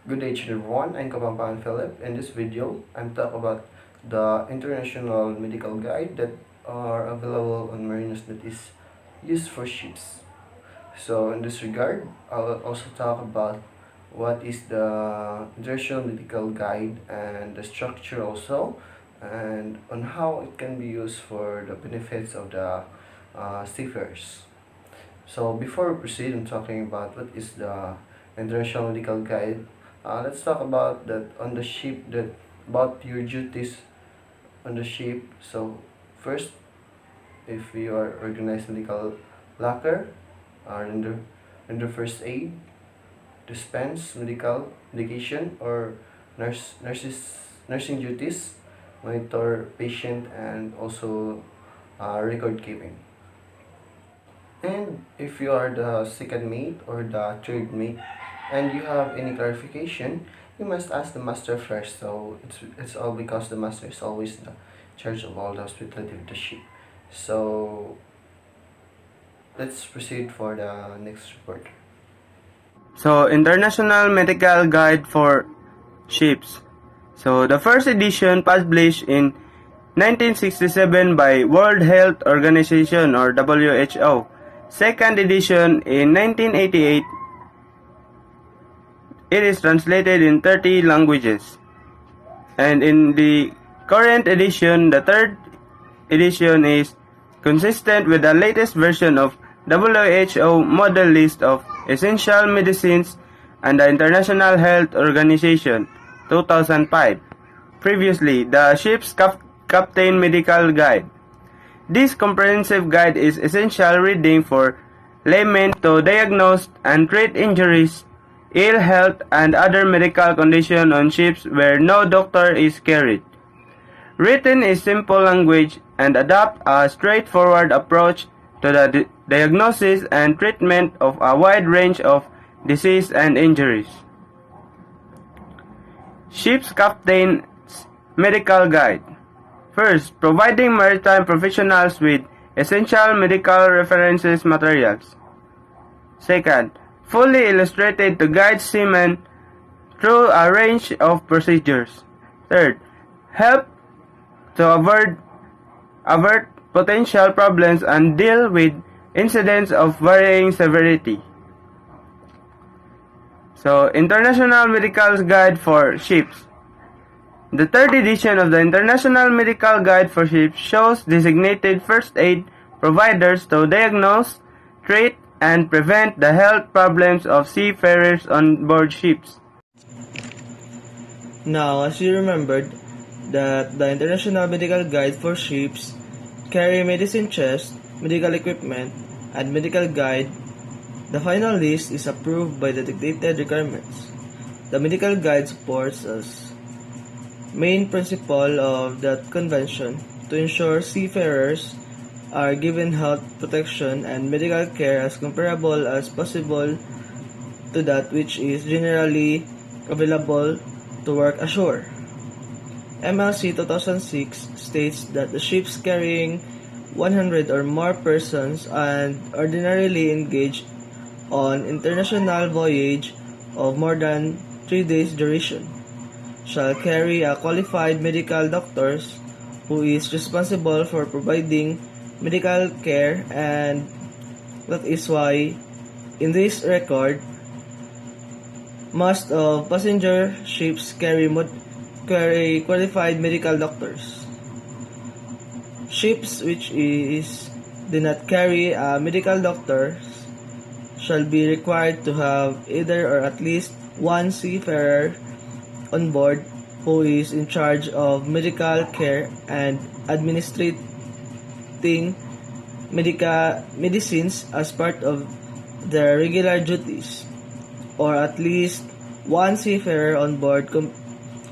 Good day to everyone, I'm Kapampangan Philip. In this video, I'm talking about the international medical guide that are available on marinas that is used for ships. So in this regard, I'll also talk about what is the international medical guide and the structure also, and on how it can be used for the benefits of the seafarers. So before we proceed in talking about what is the international medical guide, let's talk about that on the ship, that about your duties on the ship. So first, if you are organized medical locker, in the first aid, dispense medical medication or nursing duties, monitor patient, and also record keeping. And if you are the second mate or the third mate and you have any clarification, you must ask the master first. So it's all because the master is always the charge of all the hospitality of the ship. So let's proceed for the next report. So, International Medical Guide for Ships. So, the first edition published in 1967 by World Health Organization or WHO. Second edition in 1988. It is translated in 30 languages. And in the current edition, the third edition is consistent with the latest version of WHO model list of essential medicines and the International Health Organization 2005. Previously, the ship's captain medical guide. This comprehensive guide is essential reading for laymen to diagnose and treat injuries, ill health, and other medical conditions on ships where no doctor is carried. Written in simple language and adopt a straightforward approach to the diagnosis and treatment of a wide range of disease and injuries. Ship's Captain's Medical Guide. First, providing maritime professionals with essential medical references materials. Second, fully illustrated to guide seamen through a range of procedures. Third, help to avert potential problems and deal with incidents of varying severity. So, International Medical Guide for Ships. The third edition of the International Medical Guide for Ships shows designated first aid providers to diagnose, treat, and prevent the health problems of seafarers on board ships. Now, as you remembered that the International Medical Guide for Ships carry medicine chest, medical equipment, and medical guide, the final list is approved by the dictated requirements. The medical guide supports as main principle of that convention to ensure seafarers are given health protection and medical care as comparable as possible to that which is generally available to work ashore. MLC 2006 states that the ships carrying 100 or more persons and ordinarily engaged on international voyage of more than 3 days duration shall carry a qualified medical doctors who is responsible for providing medical care, and that is why in this record most of passenger ships carry qualified medical doctors. Ships which do not carry a medical doctor shall be required to have either or at least one seafarer on board who is in charge of medical care and administrating medicines as part of their regular duties, or at least one seafarer on board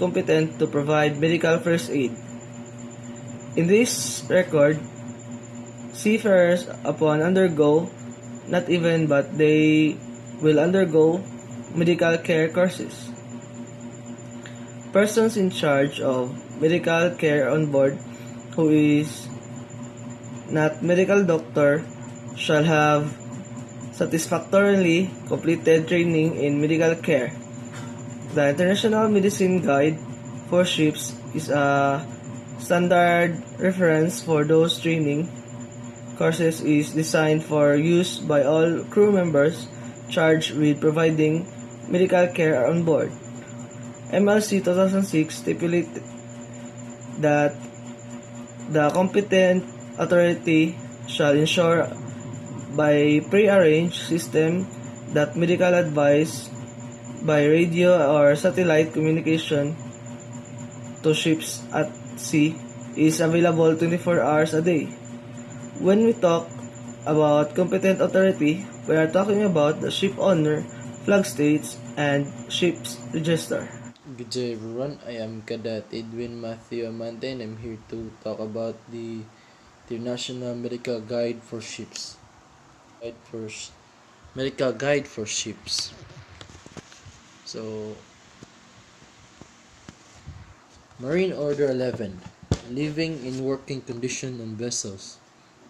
competent to provide medical first aid. In this record, seafarers upon undergo not even but they will undergo medical care courses. Persons in charge of medical care on board who is not medical doctor shall have satisfactorily completed training in medical care. The International Medicine Guide for Ships is a standard reference for those training courses is designed for use by all crew members charged with providing medical care on board. MLC 2006 stipulated that the competent authority shall ensure by pre-arranged system that medical advice by radio or satellite communication to ships at sea is available 24 hours a day. When we talk about competent authority, we are talking about the ship owner, flag states, and ship's register. Good day everyone, I am Cadet Edwin Matthew Amante and I'm here to talk about the International Medical Guide for Ships. Medical Guide for Ships. So, Marine Order 11, Living in Working Condition on Vessels,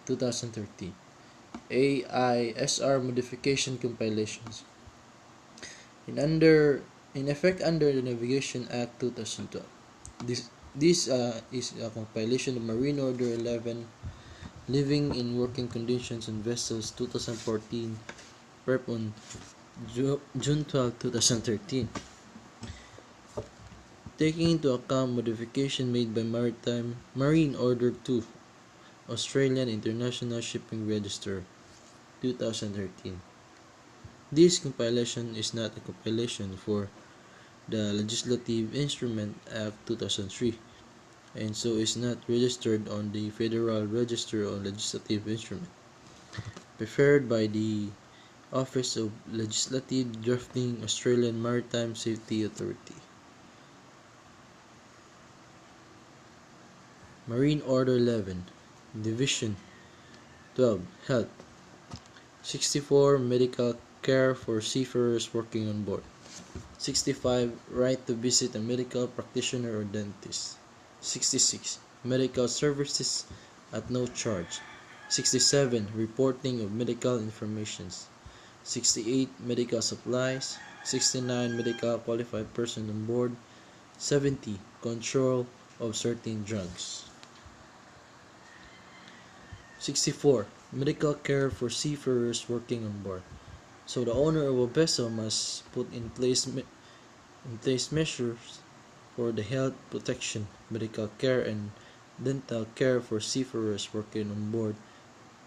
2013. AISR Modification Compilations. In effect under the Navigation Act 2012. This is a compilation of Marine Order 11, Living in Working Conditions on Vessels, 2014, prep on June 12, 2013. Taking into account modification made by Marine Order 2, Australian International Shipping Register, 2013. This compilation is not a compilation for the Legislative Instrument Act 2003 and so is not registered on the Federal Register of Legislative Instruments, preferred by the Office of Legislative Drafting, Australian Maritime Safety Authority. Marine Order 11, Division 12, Health. 64, Medical care for seafarers working on board. 65, right to visit a medical practitioner or dentist. 66, medical services at no charge. 67, reporting of medical informations. 68, medical supplies. 69, medical qualified person on board. 70, control of certain drugs. 64, medical care for seafarers working on board. So the owner of a vessel must put in place measures for the health protection, medical care, and dental care for seafarers working on board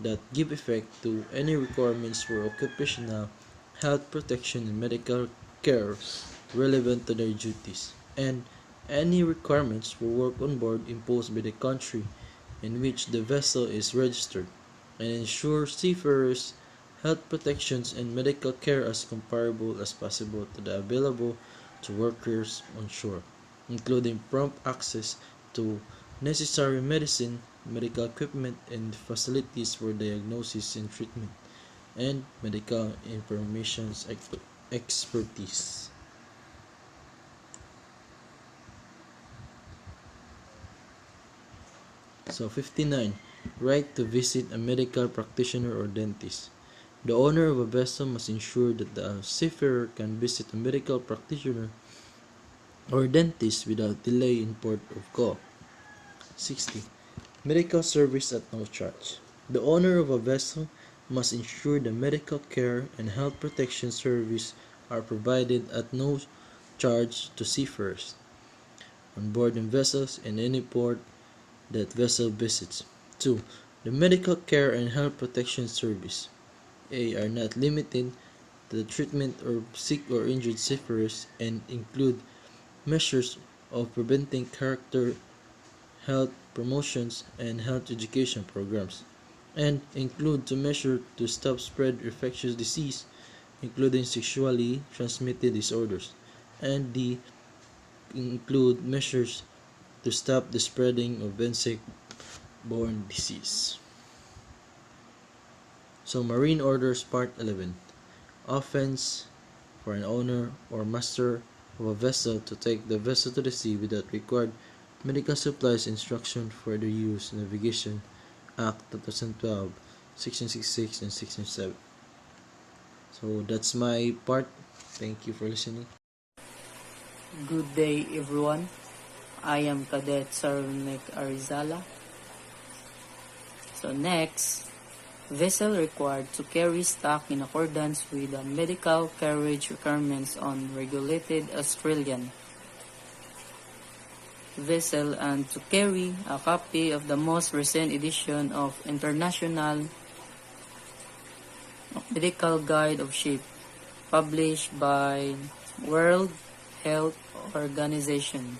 that give effect to any requirements for occupational health protection and medical care relevant to their duties, and any requirements for work on board imposed by the country in which the vessel is registered, and ensure seafarers' health protections and medical care as comparable as possible to the available to workers on shore, including prompt access to necessary medicine, medical equipment, and facilities for diagnosis and treatment, and medical information expertise. So 59. Right to visit a medical practitioner or dentist. The owner of a vessel must ensure that the seafarer can visit a medical practitioner or dentist without delay in port of call. 60. Medical service at no charge. The owner of a vessel must ensure the medical care and health protection service are provided at no charge to seafarers on board in vessels in any port that vessel visits. 2. The medical care and health protection service are not limited to the treatment of sick or injured seafarers and include measures of preventing character, health promotions, and health education programs, and include to measure to stop spread infectious disease, including sexually transmitted disorders, and include measures to stop the spreading of insect-borne disease. So Marine Orders Part 11. Offense for an owner or master of a vessel to take the vessel to the sea without required medical supplies, instruction for their use, Navigation Act 2012, 1666 and 1667. So that's my part. Thank you for listening. Good day, everyone. I am Cadet Sarunic Arizala. So next, vessel required to carry stock in accordance with the medical carriage requirements on regulated Australian vessel and to carry a copy of the most recent edition of International Medical Guide of Ship published by World Health Organization.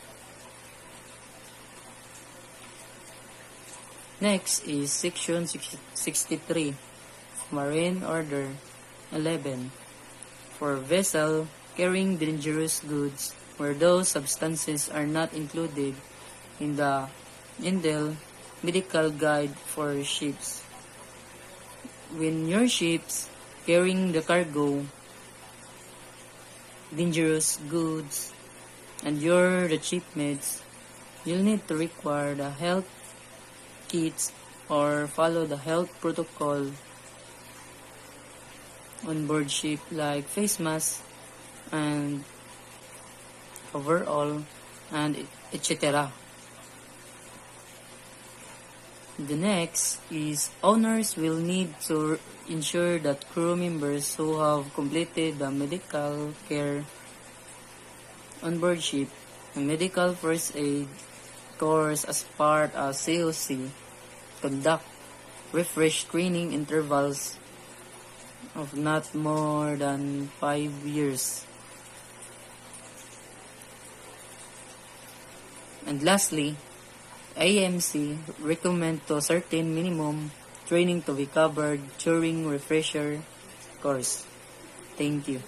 Next is Section 63, Marine Order 11, for vessel carrying dangerous goods where those substances are not included in the Indel Medical Guide for Ships. When your ships carrying the cargo, dangerous goods, and you're the shipmates, you'll need to require the health kits or follow the health protocol on board ship like face mask and overall and etc. The next is owners will need to ensure that crew members who have completed the medical care on board ship and medical first aid course as part of COC conduct refresh training intervals of not more than 5 years. And lastly, AMC recommend to certain minimum training to be covered during refresher course. Thank you.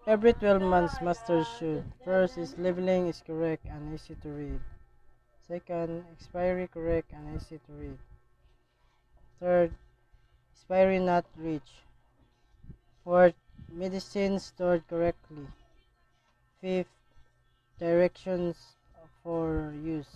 Every 12 months, masters should. First is labeling is correct and easy to read. Second, expiry correct and easy to read. Third, expiry not reached. Fourth, medicine stored correctly. Fifth, directions for use.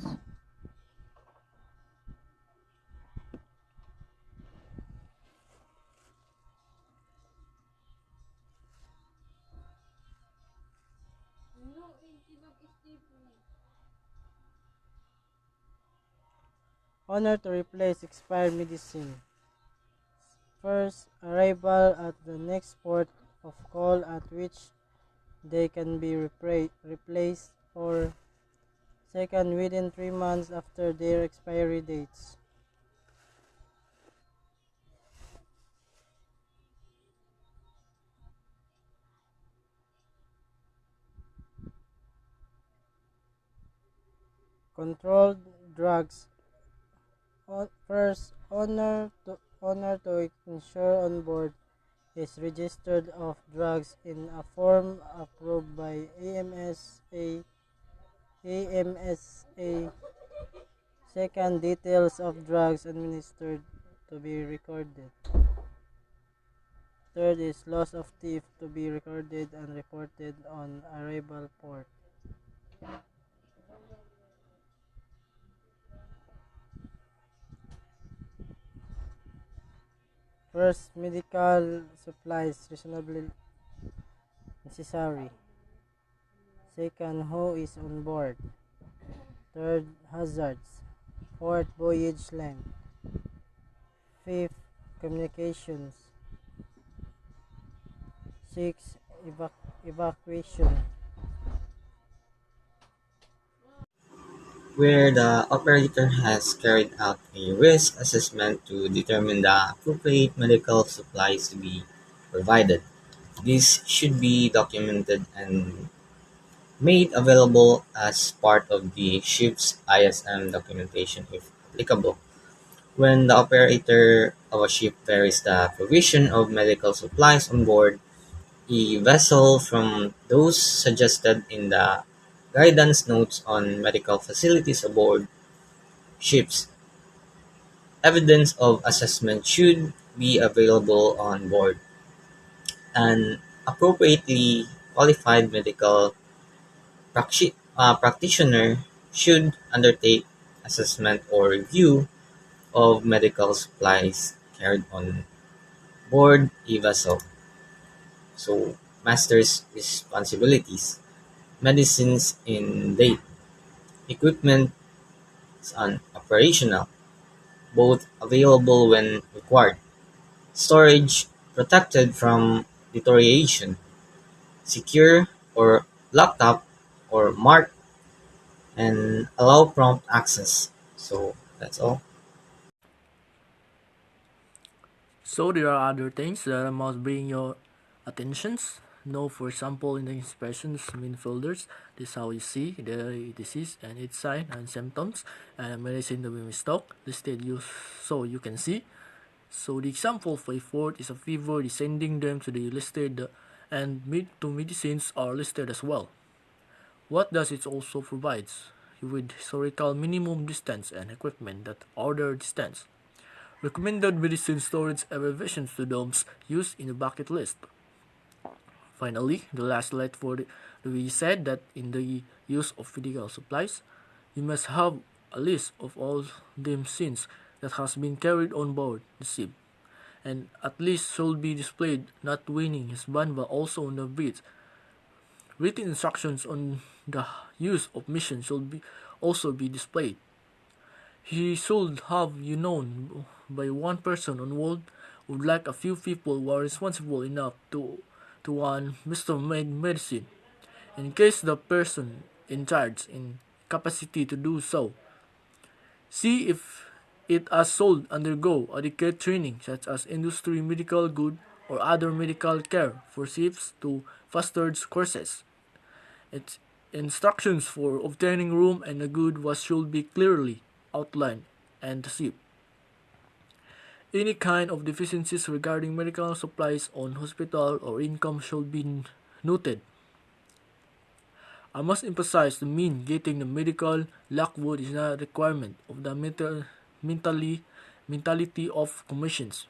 Honor to replace expired medicine. First, arrival at the next port of call at which they can be replaced, or second, within 3 months after their expiry dates. Controlled drugs. First, honor to ensure on board is registered of drugs in a form approved by AMSA. Second, details of drugs administered to be recorded. Third is loss of thief to be recorded and reported on arrival port. First, medical supplies reasonably necessary. Second, who is on board. Third, hazards. Fourth, voyage length. Fifth, communications. Sixth, evacuation. Where the operator has carried out a risk assessment to determine the appropriate medical supplies to be provided. This should be documented and made available as part of the ship's ISM documentation if applicable. When the operator of a ship varies the provision of medical supplies on board a vessel from those suggested in the guidance notes on medical facilities aboard ships, evidence of assessment should be available on board. An appropriately qualified medical practitioner should undertake assessment or review of medical supplies carried on board a vessel. So, master's responsibilities, medicines in date, equipment on operational, both available when required, storage protected from deterioration, secure or locked up or marked, and allow prompt access. So that's all. So there are other things that must bring your attentions. Know, for example, in the inspections main folders, this is how you see the disease and its sign and symptoms and medicine to be in stock listed you so you can see. So the example for effort is a fever, sending them to the listed and to medicines are listed as well. What does it also provides? With historical minimum distance and equipment that order distance. Recommended medicine storage abbreviations to those used in the bucket list. Finally, the last slide we said that in the use of medical supplies, you must have a list of all the machines that has been carried on board the ship, and at least should be displayed not winning his band but also on the bridge. Written instructions on the use of mission should also be displayed. He should have you known by one person on board would like a few people who are responsible enough to one Mr. Medicine, in case the person in charge in capacity to do so. See if it has sold undergo adequate training such as industry medical good or other medical care for ships to fostered courses. Its instructions for obtaining room and a good was should be clearly outlined and the ship. Any kind of deficiencies regarding medical supplies on hospital or income should be noted. I must emphasize the mean getting the medical Lockwood is not a requirement of the mentality of commissions.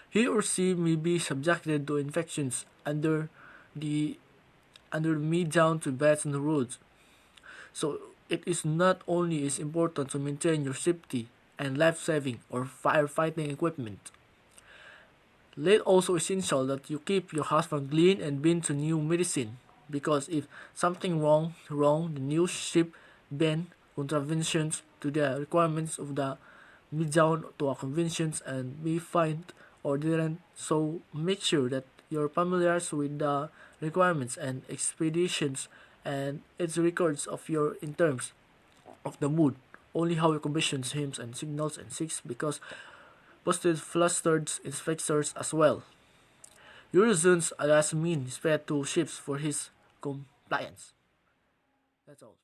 He or she may be subjected to infections the under me down to beds on the roads. So it is not only is important to maintain your safety and life-saving or firefighting equipment. It also essential that you keep your husband clean and been to new medicine because if something wrong, the new ship bend contraventions to the requirements of the down to our conventions and be fined or didn't. So make sure that you're familiar with the requirements and expeditions and its records of your in terms of the mood. Only how you commissions hymns and signals and six because posted flustered inspectors as well. Eurozon's last mean is paid to ships for his compliance. That's all.